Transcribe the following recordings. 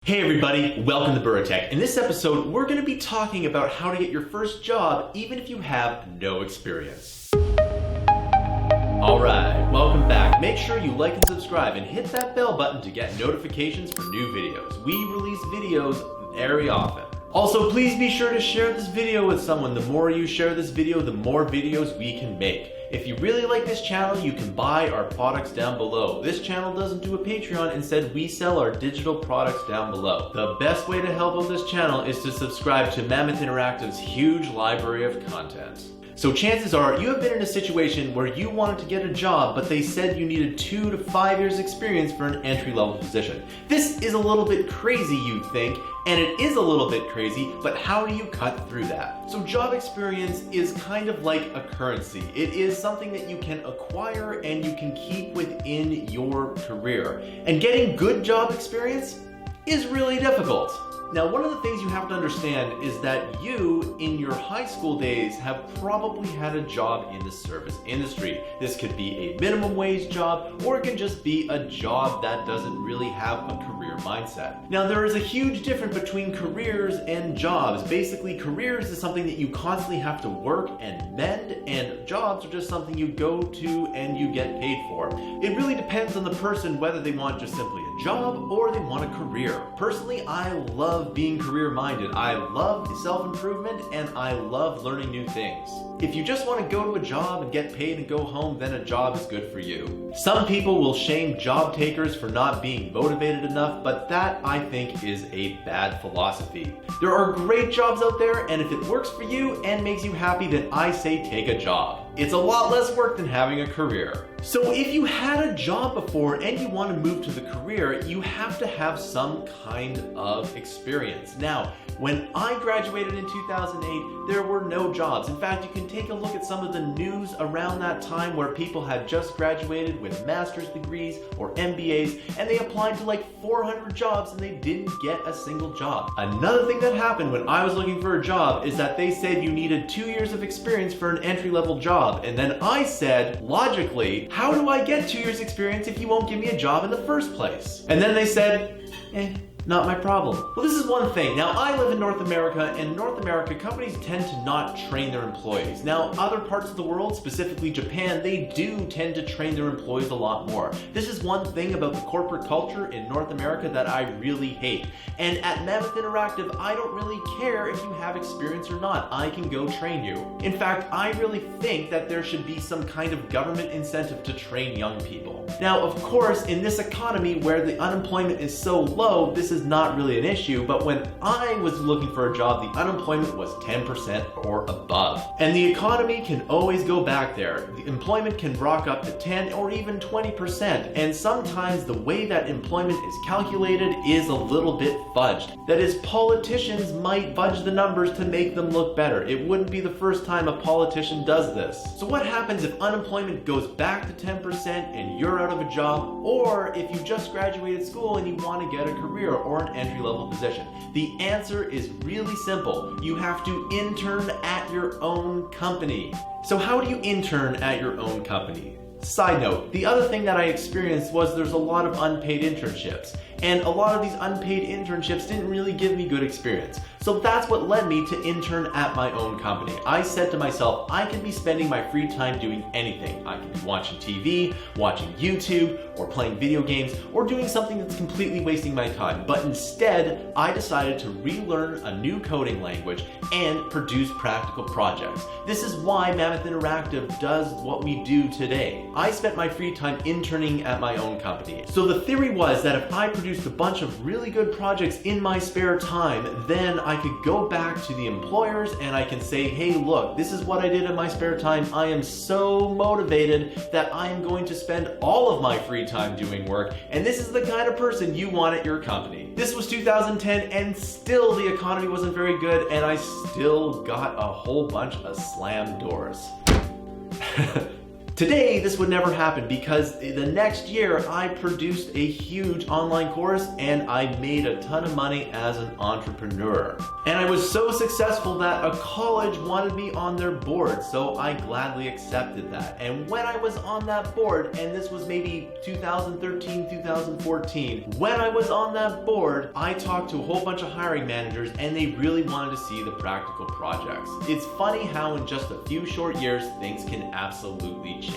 Hey everybody, welcome to Bura. In this episode, we're going to be talking about how to get your first job even if you have no experience. Alright, welcome back. Make sure you like and subscribe and hit that bell button to get notifications for new videos. We release videos very often. Also, please be sure to share this video with someone. The more you share this video, the more videos we can make. If you really like this channel, you can buy our products down below. This channel doesn't do a Patreon, instead we sell our digital products down below. The best way to help out this channel is to subscribe to Mammoth Interactive's huge library of content. So chances are you have been in a situation where you wanted to get a job, but they said you needed 2 to 5 years experience for an entry-level position. This is a little bit crazy, you'd think, and it is a little bit crazy, but how do you cut through that? So job experience is kind of like a currency. It is something that you can acquire and you can keep within your career. And getting good job experience is really difficult. Now, one of the things you have to understand is that you, in your high school days, have probably had a job in the service industry. This could be a minimum wage job, or it can just be a job that doesn't really have a career mindset. Now, there is a huge difference between careers and jobs. Basically, careers is something that you constantly have to work and mend, and jobs are just something you go to and you get paid for. It really depends on the person whether they want just simply a job or they want a career. Personally, I love being career-minded. I love self-improvement and I love learning new things. If you just want to go to a job and get paid and go home, then a job is good for you. Some people will shame job takers for not being motivated enough, but that, I think, is a bad philosophy. There are great jobs out there, and if it works for you and makes you happy, then I say take a job. It's a lot less work than having a career. So if you had a job before and you want to move to the career, you have to have some kind of experience. Now, when I graduated in 2008, there were no jobs. In fact, you can take a look at some of the news around that time where people had just graduated with master's degrees or MBAs, and they applied to like 400 jobs and they didn't get a single job. Another thing that happened when I was looking for a job is that they said you needed 2 years of experience for an entry-level job. And then I said, logically, how do I get 2 years experience if you won't give me a job in the first place? And then they said, not my problem. Well, this is one thing. Now, I live in North America, and in North America, companies tend to not train their employees. Now, other parts of the world, specifically Japan, they do tend to train their employees a lot more. This is one thing about the corporate culture in North America that I really hate. And at Mammoth Interactive, I don't really care if you have experience or not. I can go train you. In fact, I really think that there should be some kind of government incentive to train young people. Now, of course, in this economy where the unemployment is so low, this is not really an issue, but when I was looking for a job, the unemployment was 10% or above. And the economy can always go back there. The employment can rock up to 10 or even 20%, and sometimes the way that employment is calculated is a little bit fudged. That is, politicians might fudge the numbers to make them look better. It wouldn't be the first time a politician does this. So what happens if unemployment goes back to 10% and you're out of a job, or if you just graduated school and you want to get a career or an entry-level position? The answer is really simple. You have to intern at your own company. So how do you intern at your own company? Side note, the other thing that I experienced was there's a lot of unpaid internships. And a lot of these unpaid internships didn't really give me good experience. So that's what led me to intern at my own company. I said to myself, I can be spending my free time doing anything. I can be watching TV, watching YouTube, or playing video games, or doing something that's completely wasting my time. But instead, I decided to relearn a new coding language and produce practical projects. This is why Mammoth Interactive does what we do today. I spent my free time interning at my own company. So the theory was that if I produced a bunch of really good projects in my spare time, then I could go back to the employers and I can say, hey, look, this is what I did in my spare time. I am so motivated that I am going to spend all of my free time doing work, and this is the kind of person you want at your company. This was 2010, and still the economy wasn't very good, and I still got a whole bunch of slammed doors. Today, this would never happen because the next year I produced a huge online course and I made a ton of money as an entrepreneur. And I was so successful that a college wanted me on their board, so I gladly accepted that. And when I was on that board, and this was maybe 2013, 2014, when I was on that board, I talked to a whole bunch of hiring managers and they really wanted to see the practical projects. It's funny how in just a few short years, things can absolutely change.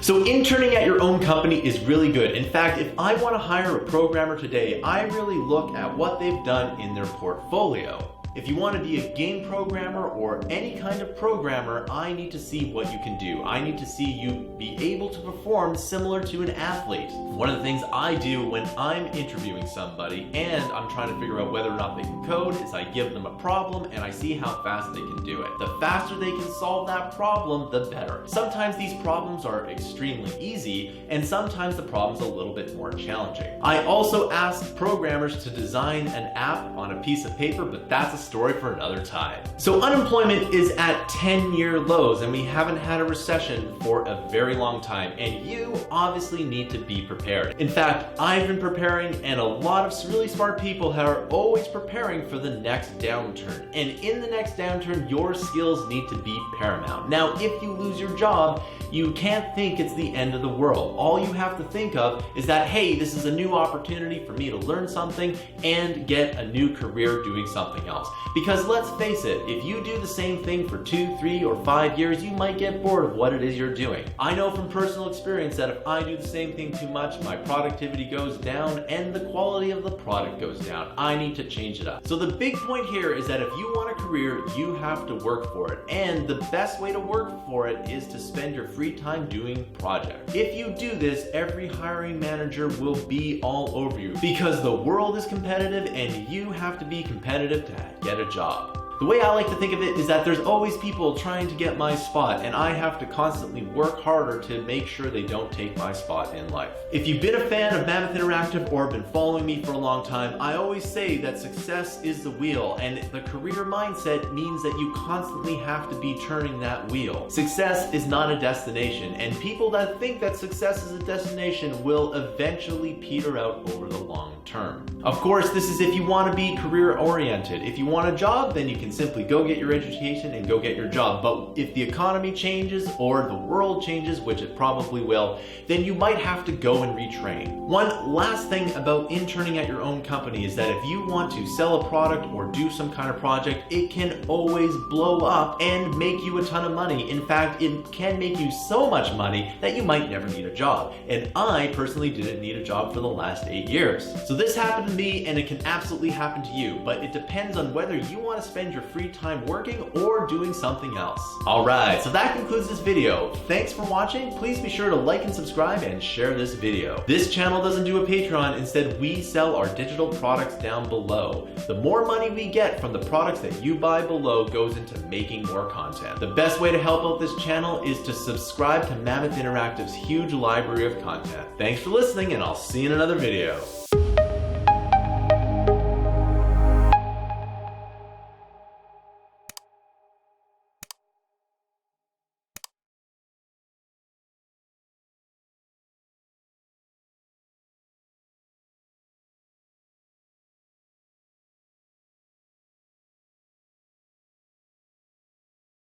So interning at your own company is really good. In fact, if I want to hire a programmer today, I really look at what they've done in their portfolio. If you want to be a game programmer or any kind of programmer, I need to see what you can do. I need to see you be able to perform similar to an athlete. One of the things I do when I'm interviewing somebody and I'm trying to figure out whether or not they can code is I give them a problem and I see how fast they can do it. The faster they can solve that problem, the better. Sometimes these problems are extremely easy and sometimes the problem's a little bit more challenging. I also ask programmers to design an app on a piece of paper, but that's a story for another time. So unemployment is at 10-year lows and we haven't had a recession for a very long time, and you obviously need to be prepared. In fact, I've been preparing and a lot of really smart people are always preparing for the next downturn. And in the next downturn, your skills need to be paramount. Now, if you lose your job, you can't think it's the end of the world. All you have to think of is that, hey, this is a new opportunity for me to learn something and get a new career doing something else. Because let's face it, if you do the same thing for 2, 3, or 5 years, you might get bored of what it is you're doing. I know from personal experience that if I do the same thing too much, my productivity goes down and the quality of the product goes down. I need to change it up. So the big point here is that if you want a career, you have to work for it. And the best way to work for it is to spend your free time doing projects. If you do this, every hiring manager will be all over you because the world is competitive and you have to be competitive to get a job. The way I like to think of it is that there's always people trying to get my spot, and I have to constantly work harder to make sure they don't take my spot in life. If you've been a fan of Mammoth Interactive or been following me for a long time, I always say that success is the wheel, and the career mindset means that you constantly have to be turning that wheel. Success is not a destination, and people that think that success is a destination will eventually peter out over the long term. Of course, this is if you want to be career oriented. If you want a job, then you can simply go get your education and go get your job. But if the economy changes or the world changes, which it probably will, then you might have to go and retrain. One last thing about interning at your own company is that if you want to sell a product or do some kind of project, it can always blow up and make you a ton of money. In fact, it can make you so much money that you might never need a job. And I personally didn't need a job for the last 8 years. So this happened to me and it can absolutely happen to you, but it depends on whether you want to spend your free time working or doing something else. Alright, so that concludes this video. Thanks for watching. Please be sure to like and subscribe and share this video. This channel doesn't do a Patreon. Instead, we sell our digital products down below. The more money we get from the products that you buy below goes into making more content. The best way to help out this channel is to subscribe to Mammoth Interactive's huge library of content. Thanks for listening, and I'll see you in another video.